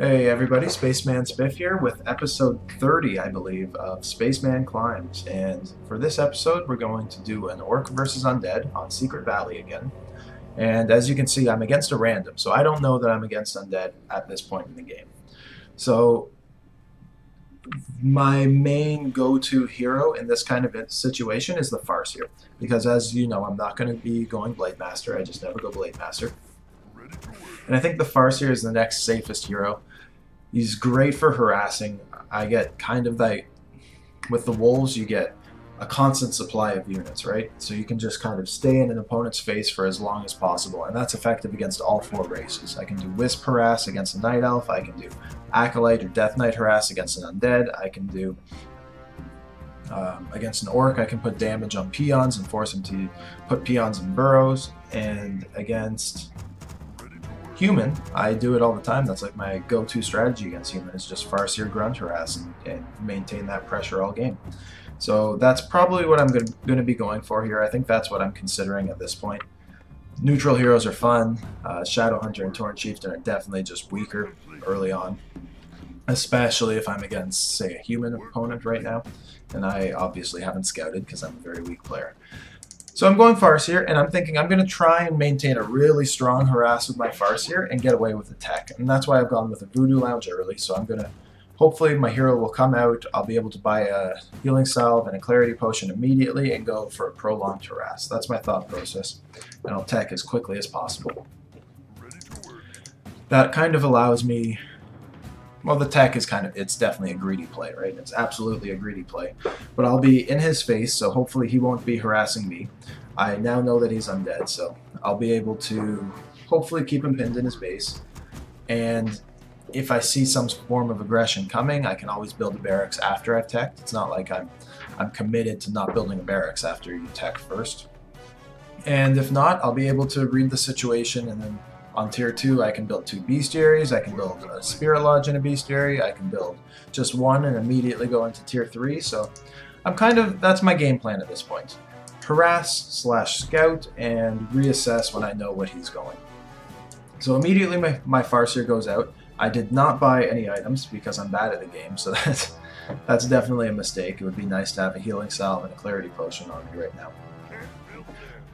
Hey everybody, Spaceman Spiff here with episode 30, I believe, of Spaceman Climbs. And for this episode, we're going to do an Orc versus Undead on Secret Valley again. And as you can see, I'm against a random, so I don't know that I'm against Undead at this point in the game. So my main go-to hero in this kind of situation is the Farseer. Because as you know, I'm not going to be going Blade Master, I just never go Blade Master. And I think the Farseer is the next safest hero. He's great for harassing. I get kind of like, with the wolves, you get a constant supply of units, right? So you can just kind of stay in an opponent's face for as long as possible, and that's effective against all four races. I can do Wisp harass against a Night Elf, I can do Acolyte or Death Knight harass against an Undead, I can do against an Orc, I can put damage on peons and force him to put peons in burrows, and against human, I do it all the time. That's like my go-to strategy against human, is just Farseer grunt harass and maintain that pressure all game. So that's probably what I'm going to be going for here. I think that's what I'm considering at this point. Neutral heroes are fun. Shadowhunter and Torn Chieftain are definitely just weaker early on, especially if I'm against, say, a human opponent right now. And I obviously haven't scouted because I'm a very weak player. So I'm going Farseer, and I'm thinking I'm going to try and maintain a really strong harass with my Farseer and get away with the tech. And that's why I've gone with a Voodoo Lounge early, so I'm going to, hopefully my hero will come out, I'll be able to buy a Healing Salve and a Clarity Potion immediately and go for a prolonged harass. That's my thought process, and I'll tech as quickly as possible. That kind of allows me, well, the tech is kind of, it's definitely a greedy play, right? It's absolutely a greedy play. But I'll be in his face, so hopefully he won't be harassing me. I now know that he's undead, so I'll be able to hopefully keep him pinned in his base. And if I see some form of aggression coming, I can always build a barracks after I've teched. It's not like I'm committed to not building a barracks after you tech first. And if not, I'll be able to read the situation, and then on tier 2, I can build 2 bestiaries, I can build a Spirit Lodge in a bestiary, I can build just one and immediately go into tier 3, so I'm kind of, that's my game plan at this point. Harass / scout and reassess when I know what he's going. So immediately my Farseer goes out. I did not buy any items because I'm bad at the game, so that's definitely a mistake. It would be nice to have a Healing Salve and a Clarity Potion on me right now.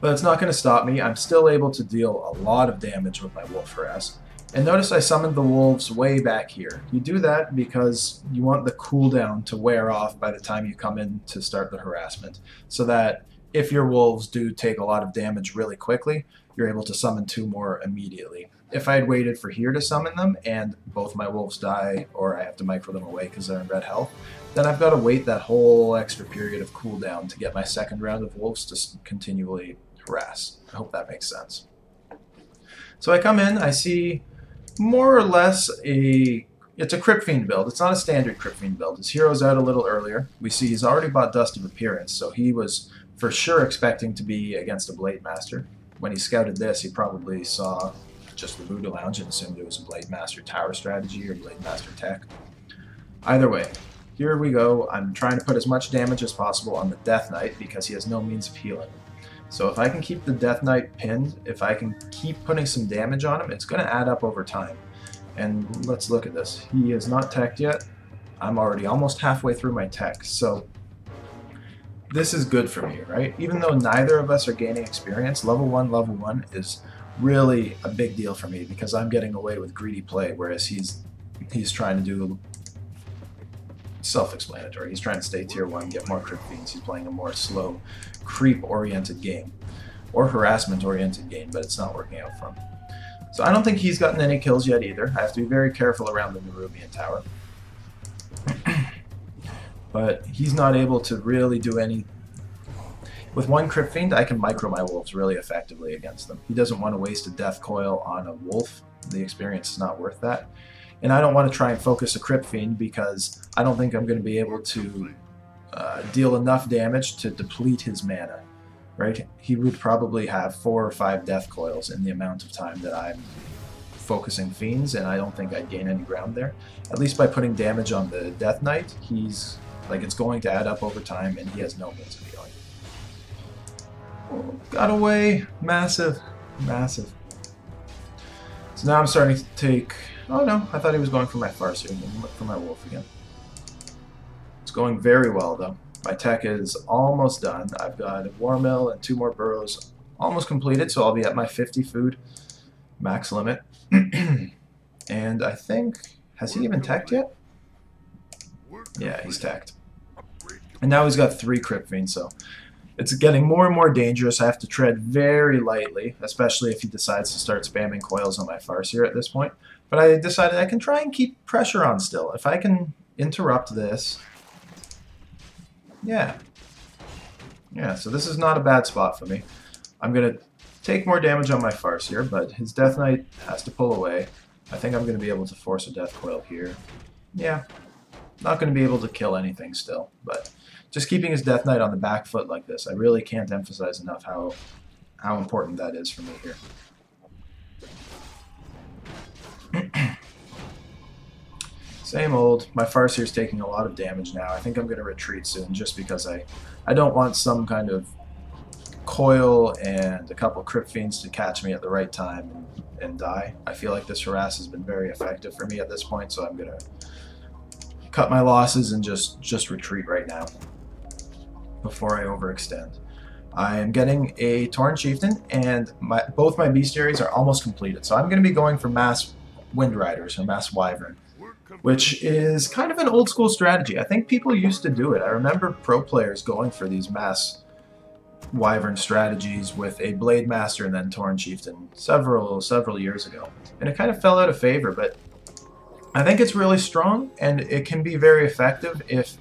But it's not going to stop me. I'm still able to deal a lot of damage with my wolf harass. And notice I summoned the wolves way back here. You do that because you want the cooldown to wear off by the time you come in to start the harassment, so that if your wolves do take a lot of damage really quickly, you're able to summon 2 more immediately. If I had waited for here to summon them and both my wolves die, or I have to micro them away because they're in red health, then I've got to wait that whole extra period of cooldown to get my second round of wolves to continually harass. I hope that makes sense. So I come in, I see more or less it's a Crypt Fiend build. It's not a standard Crypt Fiend build. His hero's out a little earlier. We see he's already bought Dust of Appearance, so he was for sure expecting to be against a Blade Master. When he scouted this, he probably saw just the Voodoo Lounge and assumed it was a Blade Master tower strategy or Blade Master tech. Either way, here we go. I'm trying to put as much damage as possible on the Death Knight because he has no means of healing. So if I can keep the Death Knight pinned, if I can keep putting some damage on him, it's going to add up over time. And let's look at this. He is not teched yet. I'm already almost halfway through my tech, so this is good for me, right? Even though neither of us are gaining experience, level 1 is really a big deal for me because I'm getting away with greedy play, whereas he's trying to do self-explanatory. He's trying to stay tier 1, get more Crypt Fiends. He's playing a more slow, creep-oriented game, or harassment-oriented game, but it's not working out for him. So I don't think he's gotten any kills yet either. I have to be very careful around the Nerubian Tower. But he's not able to really do any. With one Crypt Fiend, I can micro my wolves really effectively against them. He doesn't want to waste a Death Coil on a wolf. The experience is not worth that. And I don't want to try and focus a Crypt Fiend because I don't think I'm going to be able to deal enough damage to deplete his mana. Right? He would probably have 4 or 5 Death Coils in the amount of time that I'm focusing Fiends, and I don't think I'd gain any ground there. At least by putting damage on the Death Knight, it's going to add up over time, and he has no means of healing. Oh, got away! Massive. Massive. So now I'm starting to take Oh no, I thought he was going for my Farseer and then went for my wolf again. It's going very well though. My tech is almost done. I've got a war mill and 2 more burrows almost completed, so I'll be at my 50 food max limit. And I think, has he even teched yet? Yeah, he's teched. And now he's got 3 Crypt Fiends, so it's getting more and more dangerous. I have to tread very lightly, especially if he decides to start spamming coils on my Farseer at this point. But I decided I can try and keep pressure on still. If I can interrupt this... Yeah. Yeah, so this is not a bad spot for me. I'm going to take more damage on my Farseer, but his Death Knight has to pull away. I think I'm going to be able to force a Death Coil here. Yeah. Not going to be able to kill anything still, but just keeping his Death Knight on the back foot like this, I really can't emphasize enough how important that is for me here. Same old. My Farseer's taking a lot of damage now. I think I'm going to retreat soon just because I don't want some kind of coil and a couple Crypt Fiends to catch me at the right time and die. I feel like this harass has been very effective for me at this point, so I'm going to cut my losses and just retreat right now before I overextend. I am getting a Tauren Chieftain, and both my bestiaries are almost completed, so I'm going to be going for mass Wind Riders or mass Wyvern, which is kind of an old school strategy. I think people used to do it. I remember pro players going for these mass Wyvern strategies with a Blade Master and then Tauren Chieftain several years ago, and it kind of fell out of favor, but I think it's really strong, and it can be very effective if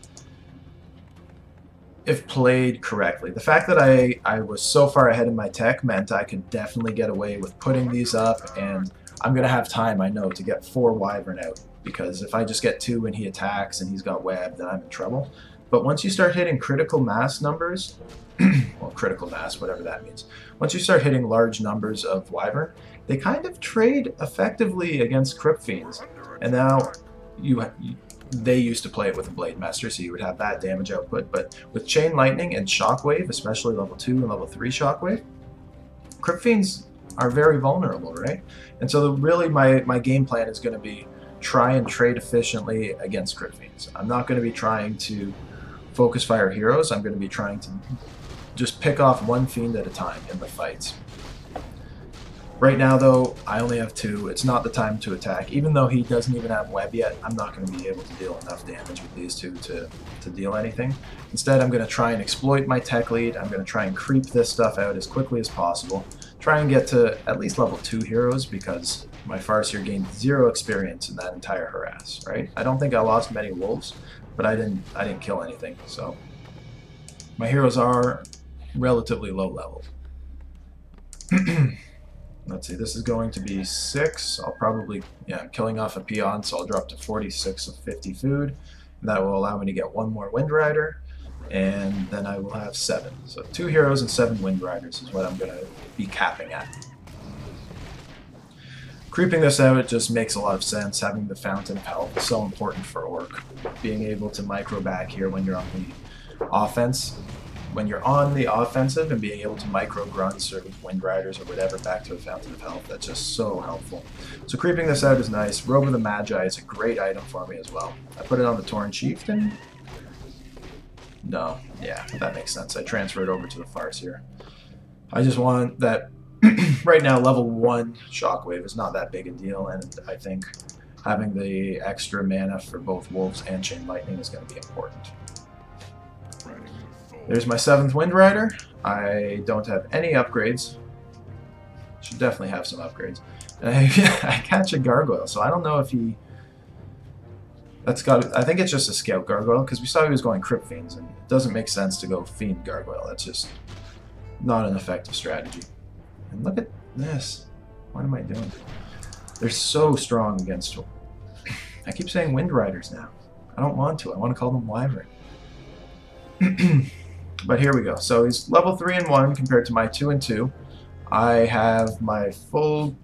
played correctly. The fact that I was so far ahead in my tech meant I could definitely get away with putting these up, and I'm going to have time, I know, to get 4 Wyvern out, because if I just get 2 when he attacks and he's got web, then I'm in trouble. But once you start hitting critical mass numbers, well, critical mass, whatever that means, once you start hitting large numbers of Wyvern, they kind of trade effectively against Crypt Fiends. And now they used to play it with a Blade Master, so you would have that damage output, but with Chain Lightning and Shockwave, especially level 2 and level 3 Shockwave, Crypt Fiends are very vulnerable, right? And so really my game plan is going to be try and trade efficiently against Crypt Fiends. I'm not going to be trying to focus fire heroes. I'm going to be trying to just pick off 1 Fiend at a time in the fights. Right now, though, I only have 2. It's not the time to attack. Even though he doesn't even have web yet, I'm not going to be able to deal enough damage with these 2 to deal anything. Instead, I'm going to try and exploit my tech lead. I'm going to try and creep this stuff out as quickly as possible. Try and get to at least level 2 heroes, because my Farseer gained 0 experience in that entire harass, right? I don't think I lost many wolves, but I didn't kill anything, so my heroes are relatively low level. Let's see, this is going to be 6. I'll probably, I'm killing off a peon, so I'll drop to 46 of 50 food. And that will allow me to get 1 more Wind Rider, and then I will have 7. So 2 heroes and 7 Wind Riders is what I'm going to be capping at. Creeping this out, it just makes a lot of sense. Having the Fountain of Health is so important for Orc. Being able to micro back here when you're on the offense. When you're on the offensive and being able to micro grunts or Wind Riders or whatever back to a Fountain of Health, that's just so helpful. So creeping this out is nice. Robe of the Magi is a great item for me as well. I put it on the Tauren Chieftain. No, yeah, that makes sense. I transferred over to the Farseer. I just want that. Right now, level 1 Shockwave is not that big a deal, and I think having the extra mana for both Wolves and Chain Lightning is going to be important. There's my 7th Wind Rider. I don't have any upgrades. Should definitely have some upgrades. I catch a Gargoyle, so I don't know if he... I think it's just a Scout Gargoyle, because we saw he was going Crypt Fiends, and it doesn't make sense to go Fiend Gargoyle. That's just not an effective strategy. And look at this. What am I doing? They're so strong against... I keep saying Wind Riders now. I don't want to. I want to call them Wyvern. But here we go. So he's level 3 and 1 compared to my 2 and 2. I have my full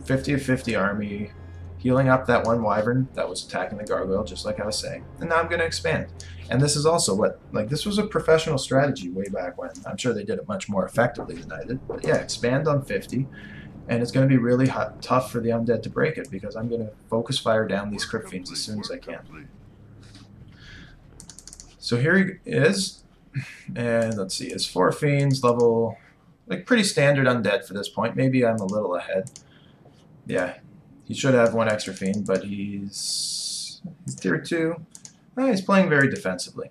50 of 50 army healing up that 1 Wyvern that was attacking the Gargoyle, just like I was saying. And now I'm going to expand. And this is also what, like, this was a professional strategy way back when. I'm sure they did it much more effectively than I did. But yeah, expand on 50. And it's going to be really tough for the Undead to break it, because I'm going to focus fire down these Crypt Fiends as soon as I can. So here he is, and let's see, his 4 Fiends, level, like pretty standard Undead for this point. Maybe I'm a little ahead. Yeah, he should have 1 extra Fiend, but he's tier 2. He's playing very defensively.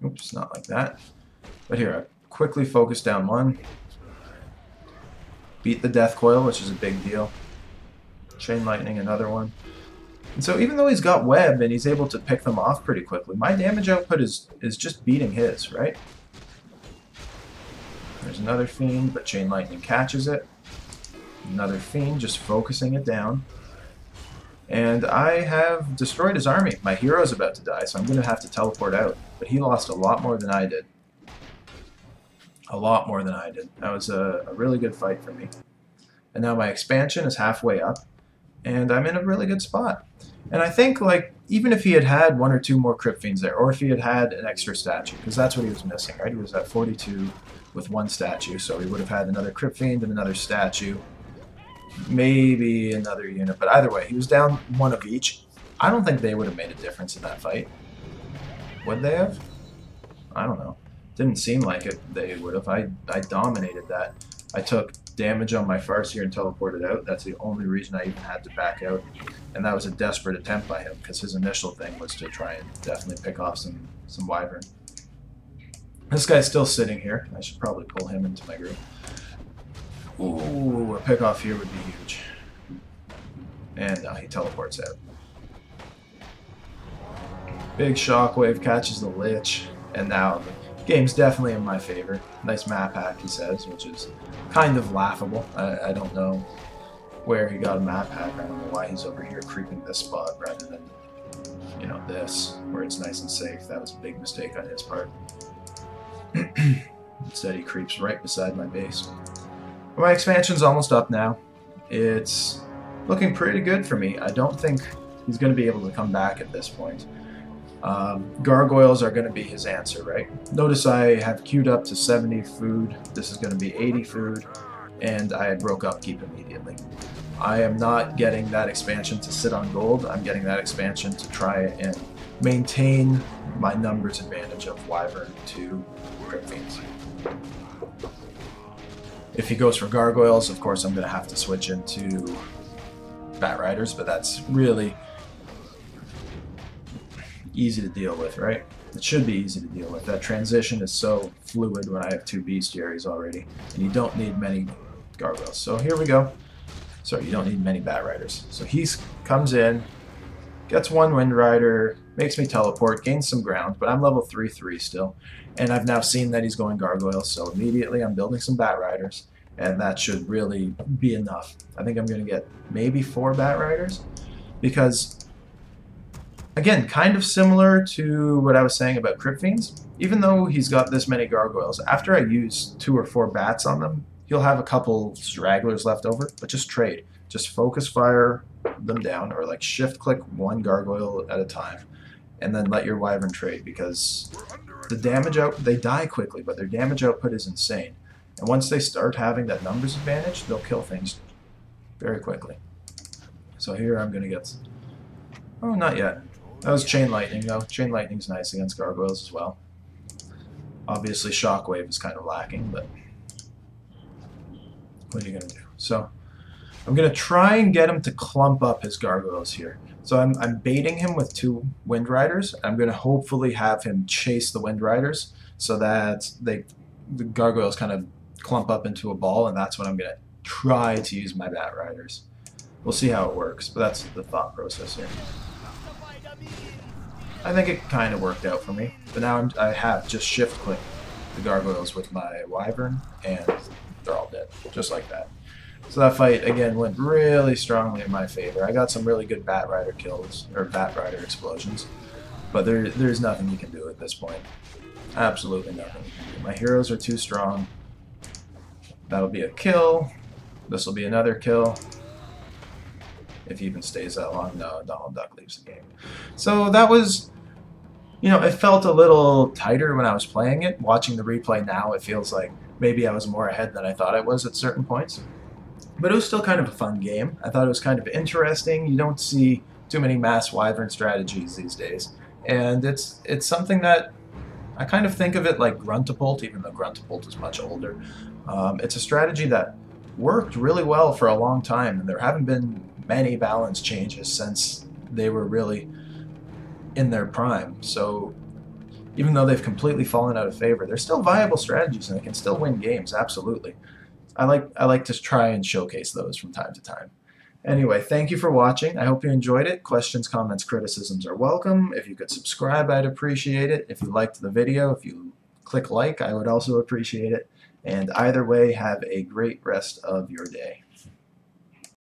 Oops, not like that. But here, I quickly focus down 1. Beat the Death Coil, which is a big deal. Chain Lightning, another one. And so even though he's got web and he's able to pick them off pretty quickly, my damage output is just beating his, right? There's another Fiend, but Chain Lightning catches it. Another Fiend, just focusing it down. And I have destroyed his army. My hero's about to die, so I'm going to have to teleport out. But he lost a lot more than I did. A lot more than I did. That was a really good fight for me. And now my expansion is halfway up, and I'm in a really good spot. And I think, like, even if he had had 1 or 2 more Crypt Fiends there, or if he had had an extra statue, because that's what he was missing, right? He was at 42 with 1 statue, so he would have had another Crypt Fiend and another statue. Maybe another unit, but either way, he was down 1 of each. I don't think they would have made a difference in that fight. Would they have? I don't know. Didn't seem like it. They would have. I dominated that. I took damage on my Farseer and teleported out. That's the only reason I even had to back out. And that was a desperate attempt by him, because his initial thing was to try and definitely pick off some Wyvern. This guy's still sitting here. I should probably pull him into my group. Ooh, a pick off here would be huge. And now he teleports out. Big shockwave catches the Lich, and now the game's definitely in my favor. Nice map hack, he says, which is kind of laughable. I don't know where he got a map hack. I don't know why he's over here creeping this spot rather than, you know, this, where it's nice and safe. That was a big mistake on his part. Instead, he creeps right beside my base. My expansion's almost up now. It's looking pretty good for me. I don't think he's going to be able to come back at this point. Gargoyles are going to be his answer, right? Notice I have queued up to 70 food. This is going to be 80 food, and I broke upkeep immediately. I am not getting that expansion to sit on gold. I'm getting that expansion to try and maintain my numbers advantage of Wyvern to Crypt Fiends. If he goes for Gargoyles, of course I'm going to have to switch into Bat Riders, but that's really easy to deal with, right? It should be easy to deal with. That transition is so fluid when I have 2 bestiaries already, and you don't need many Gargoyles. So here we go. Sorry, you don't need many Bat Riders. So he comes in, gets 1 Wind Rider, makes me teleport, gains some ground, but I'm level 3/3 still. And I've now seen that he's going Gargoyles, so immediately I'm building some Bat Riders, and that should really be enough. I think I'm going to get maybe 4 Bat Riders, because, again, kind of similar to what I was saying about Crypt Fiends, even though he's got this many Gargoyles, after I use 2 or 4 bats on them, he'll have a couple stragglers left over, but just trade. Just focus fire them down, or like shift click 1 Gargoyle at a time, and then let your Wyvern trade, because the damage out, they die quickly, but their damage output is insane. And once they start having that numbers advantage, they'll kill things very quickly. So here I'm going to get... Oh, not yet. That was Chain Lightning, though. Chain Lightning's nice against Gargoyles as well. Obviously, Shockwave is kind of lacking, but what are you going to do? So I'm going to try and get him to clump up his Gargoyles here. So I'm baiting him with 2 Wind Riders. I'm going to hopefully have him chase the Wind Riders so that the Gargoyles kind of clump up into a ball, and that's when I'm going to try to use my Bat Riders. We'll see how it works, but that's the thought process here. I think it kind of worked out for me, but now I have just shift-clicked the Gargoyles with my Wyvern, and they're all dead, just like that. So that fight, again, went really strongly in my favor. I got some really good Bat Rider kills, or Bat Rider explosions, but there's nothing you can do at this point. Absolutely nothing you can do. My heroes are too strong. That'll be a kill. This will be another kill. If he even stays that long. No, Donald Duck leaves the game. So that was, you know, it felt a little tighter when I was playing it. Watching the replay now, it feels like maybe I was more ahead than I thought I was at certain points. But it was still kind of a fun game. I thought it was kind of interesting. You don't see too many mass Wyvern strategies these days. And it's something that I kind of think of it like Gruntapult, even though Gruntapult is much older. It's a strategy that worked really well for a long time, and there haven't been many balance changes since they were really in their prime. So even though they've completely fallen out of favor, they're still viable strategies, and they can still win games. Absolutely. I like to try and showcase those from time to time. Anyway, thank you for watching. I hope you enjoyed it. Questions, comments, criticisms are welcome. If you could subscribe, I'd appreciate it. If you liked the video, if you click like, I would also appreciate it. And either way, have a great rest of your day.